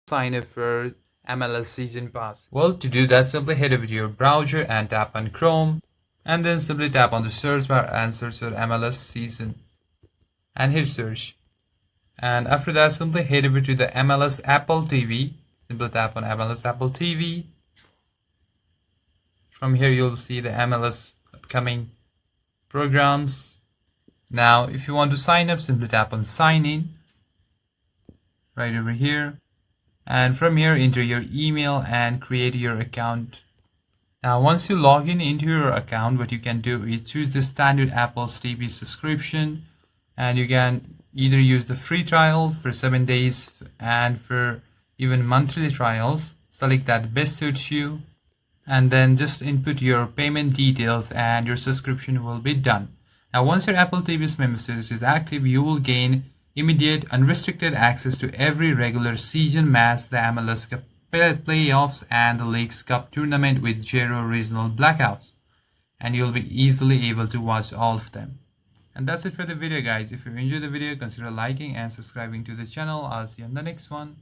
sign up for MLS Season Pass? Well, to do that, simply head over to your browser and tap on Chrome, and then simply tap on the search bar and search for MLS Season and hit search. And after that, simply head over to the MLS Apple TV. Simply tap on MLS Apple TV. From here, you'll see the MLS upcoming programs. Now, if you want to sign up, simply tap on Sign In right over here. And from here, enter your email and create your account. Now, once you log in into your account, what you can do is choose the standard Apple TV subscription, and you can either use the free trial for 7 days and for even monthly trials. Select that best suits you, and then just input your payment details and your subscription will be done. Now, once your Apple TV's membership is active, you will gain immediate unrestricted access to every regular season match, the MLS Cup playoffs and the Leagues Cup tournament with 0 regional blackouts, and you'll be easily able to watch all of them. And that's it for the video, guys. If you enjoyed the video, consider liking and subscribing to the channel. I'll see you on the next one.